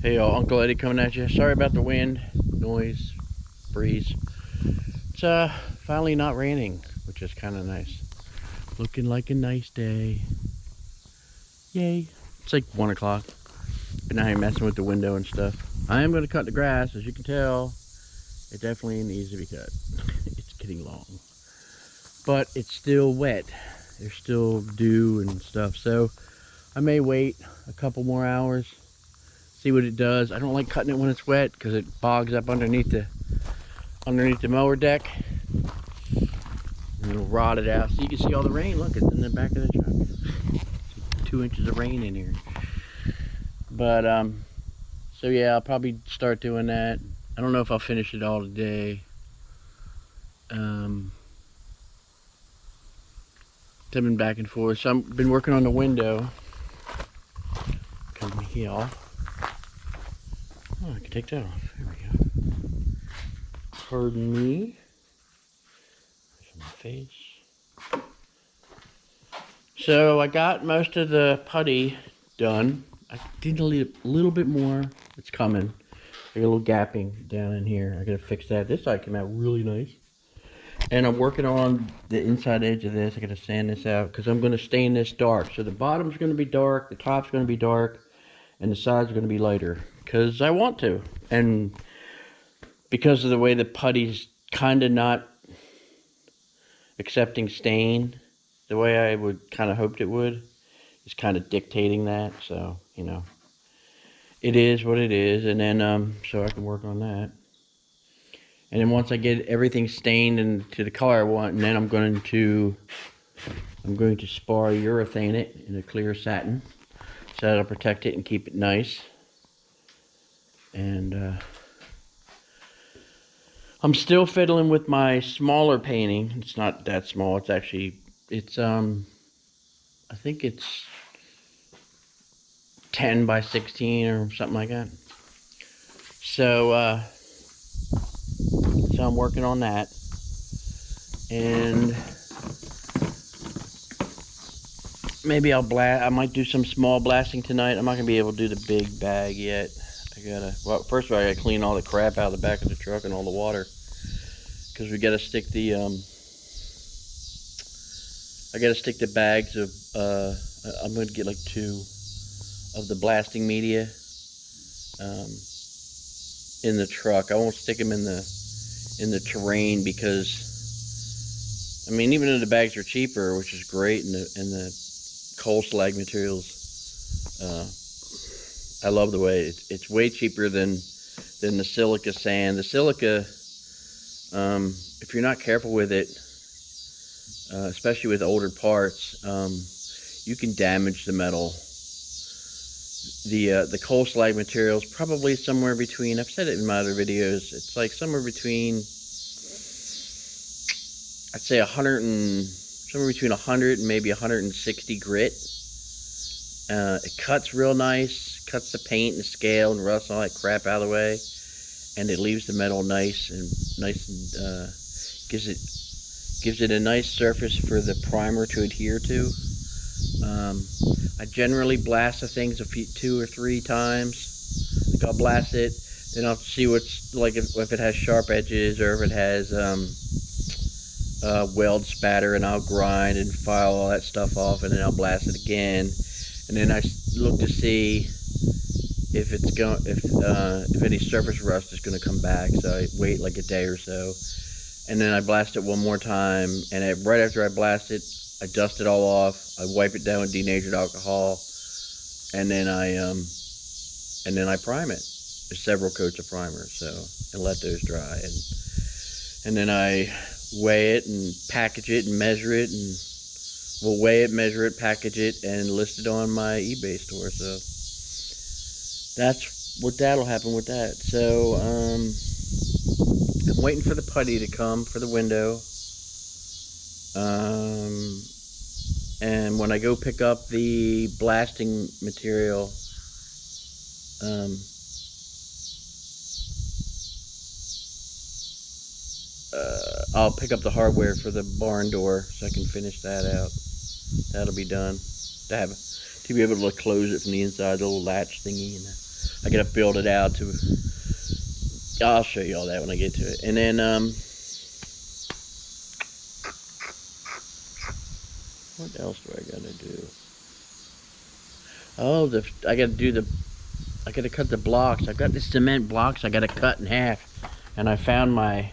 Hey y'all, Uncle Eddie coming at you. Sorry about the wind, noise, breeze. It's finally not raining, which is kind of nice. Looking like a nice day. Yay. It's like 1 o'clock. Been out here messing with the window and stuff. I am going to cut the grass. As you can tell, it definitely needs to be cut. It's getting long. But it's still wet. There's still dew and stuff. So I may wait a couple more hours. See what it does. I don't like cutting it when it's wet because it bogs up underneath the mower deck. And it'll rot it out. So you can see all the rain. Look, it's in the back of the truck. 2 inches of rain in here. But so yeah, I'll probably start doing that. I don't know if I'll finish it all today. I've been back and forth. So I've been working on the window. Come here. Oh, I can take that off. There we go. Pardon me. There's my face. So I got most of the putty done. I did a little bit more. It's coming. I got a little gapping down in here. I gotta fix that. This side came out really nice. And I'm working on the inside edge of this. I gotta sand this out because I'm gonna stain this dark. So the bottom's gonna be dark, the top's gonna be dark, and the sides are gonna be lighter. Because I want to. And because of the way the putty's kind of not accepting stain the way I would kind of hoped it would, it's kind of dictating that. So, you know, it is what it is. And then, so I can work on that. And then once I get everything stained into the color I want, and then I'm going to spar urethane it in a clear satin. So that'll protect it and keep it nice. And I'm still fiddling with my smaller painting. It's not that small. It's actually, I think it's 10 by 16 or something like that. So I'm working on that. And maybe I might do some small blasting tonight. I'm not going to be able to do the big bag yet. Well, first of all, I gotta clean all the crap out of the back of the truck and all the water. Because we gotta stick the, I gotta stick the bags of, I'm gonna get like 2 of the blasting media, in the truck. I won't stick them in the terrain because, I mean, even though the bags are cheaper, which is great, and the coal slag materials, I love the way it's way cheaper than the silica sand. The silica, if you're not careful with it, especially with older parts, you can damage the metal. The coal slag materials, probably somewhere between, I've said it in my other videos, it's like somewhere between, I'd say somewhere between 100 and maybe 160 grit. It cuts real nice. Cuts the paint and the scale and rust and all that crap out of the way, and it leaves the metal nice and gives it a nice surface for the primer to adhere to. I generally blast the things 2 or 3 times. Like I'll blast it, then I'll see what's like if it has sharp edges or if it has weld spatter, and I'll grind and file all that stuff off, and then I'll blast it again, and then I look to see if any surface rust is going to come back. So I wait like a day or so, and then I blast it one more time, and right after I blast it, I dust it all off. I wipe it down with denatured alcohol, and then I prime it. There's several coats of primer, so, and let those dry, and then I weigh it and package it and measure it, and we'll weigh it, measure it, package it, and list it on my eBay store. So that'll happen with that. So I'm waiting for the putty to come for the window, and when I go pick up the blasting material, I'll pick up the hardware for the barn door so I can finish that out. That'll be done. To be able to close it from the inside, the little latch thingy, and I gotta build it out to. I'll show you all that when I get to it. And then what else do I gotta do? Oh, I gotta cut the blocks. I've got the cement blocks I gotta cut in half, and I found my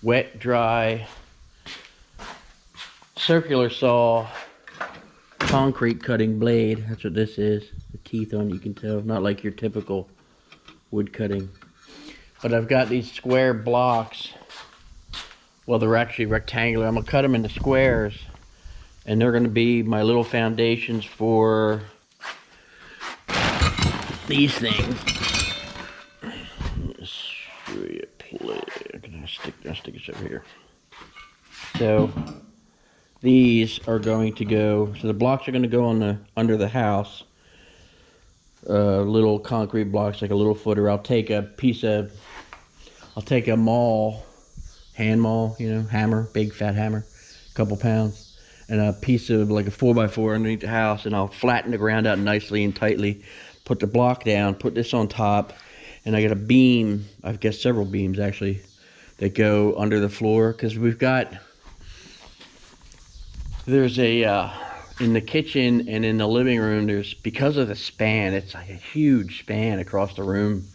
wet dry circular saw concrete cutting blade. That's what this is. The teeth on it, you can tell, not like your typical wood cutting. But I've got these square blocks. Well, they're actually rectangular. I'm gonna cut them into squares, and they're gonna be my little foundations for these things. Let's show you a play. I'll stick this over here. So these are going to go. So the blocks are going to go on the under the house. Little concrete blocks, like a little footer. I'll take a maul, hand maul, you know, hammer, big fat hammer, a couple pounds, and a piece of like a 4x4 underneath the house, and I'll flatten the ground out nicely and tightly. Put the block down, put this on top, and I got a beam, I've got several beams actually, that go under the floor, because there's a, in the kitchen and in the living room, because of the span, it's like a huge span across the room,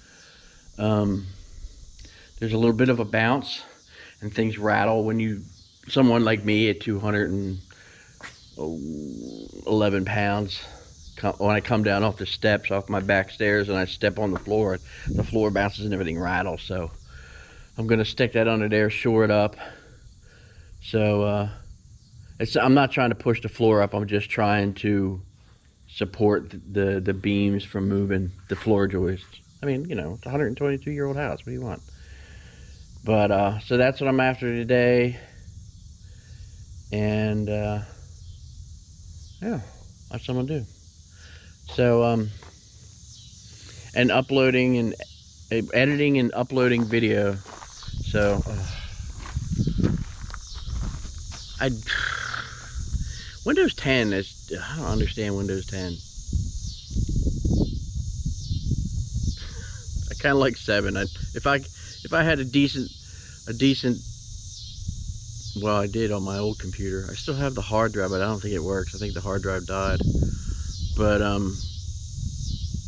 there's a little bit of a bounce, and things rattle when someone like me at 211 pounds, when I come down off the steps, off my back stairs, and I step on the floor bounces and everything rattles. So I'm gonna stick that under there, shore it up. So I'm not trying to push the floor up. I'm just trying to support the beams from moving the floor joists. I mean, you know, it's a 122-year-old house. What do you want? But so that's what I'm after today, and yeah, that's what I'm gonna do. So and uploading and editing and uploading video. So Windows 10 is, I don't understand Windows 10. I kind of like 7. If I had a decent, well, I did on my old computer. I still have the hard drive, but I don't think it works. I think the hard drive died. But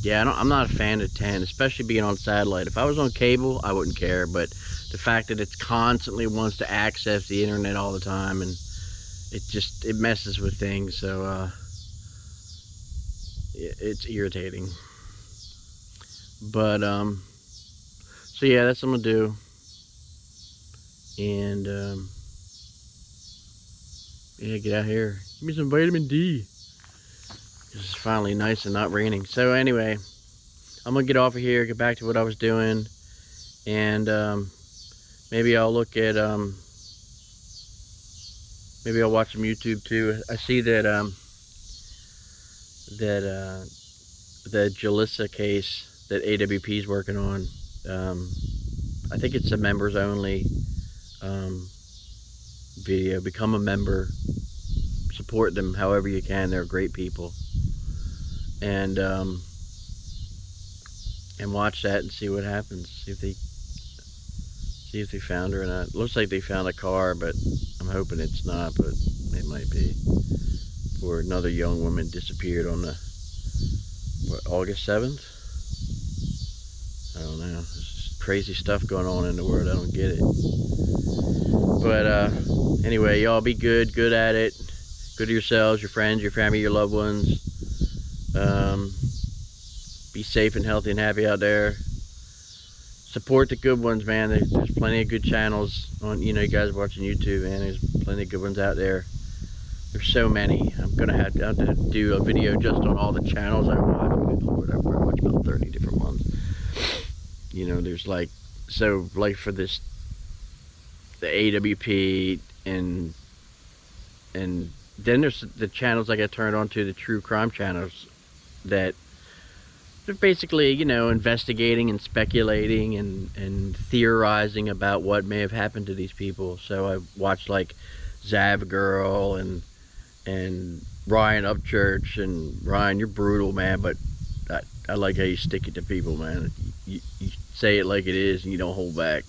yeah, I'm not a fan of 10, especially being on satellite. If I was on cable, I wouldn't care, but the fact that it constantly wants to access the internet all the time, and it messes with things, so it's irritating. But so yeah, that's what I'm gonna do. And yeah, get out here, give me some vitamin D. It's finally nice and not raining. So anyway, I'm gonna get off of here, get back to what I was doing, and maybe I'll look at maybe I'll watch some YouTube too. I see that the Jalissa case that AWP is working on. I think it's a members only video. Become a member, support them however you can. They're great people. And watch that and see what happens. See if they found her or not. Looks like they found a car, but I'm hoping it's not, but it might be. Or another young woman disappeared on the, what, August 7th? I don't know. There's just crazy stuff going on in the world. I don't get it. But anyway, y'all be good at it. Good to yourselves, your friends, your family, your loved ones. Be safe and healthy and happy out there. Support the good ones, man. There's plenty of good channels on, you know, you guys watching YouTube, man. There's plenty of good ones out there. There's so many. I'm gonna have to do a video just on all the channels I watch. Good Lord, I watch about 30 different ones. You know, there's like, so like for this, the AWP, and then there's the channels I got turned on to, the true crime channels, that they're basically, you know, investigating and speculating and theorizing about what may have happened to these people. So I watched like Zav Girl and Ryan Upchurch, and Ryan, you're brutal, man, but I like how you stick it to people, man. You say it like it is and you don't hold back.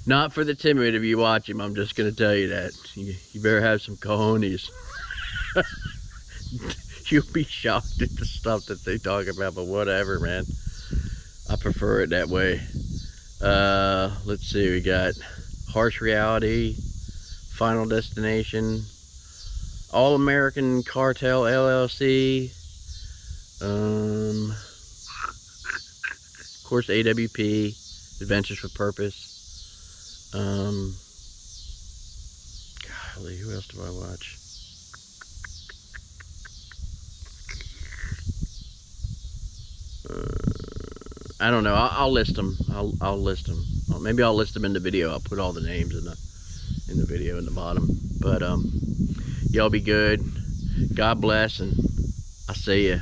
Not for the timid if you watch him, I'm just gonna tell you that. You better have some cojones. You'll be shocked at the stuff that they talk about, but whatever, man. I prefer it that way. Let's see, we got Harsh Reality, Final Destination, All American Cartel LLC, of course AWP, Adventures with Purpose. Golly, who else do I watch? I don't know. I'll list them. I'll list them. Maybe I'll list them in the video. I'll put all the names in the video in the bottom. But y'all be good. God bless, and I'll see ya.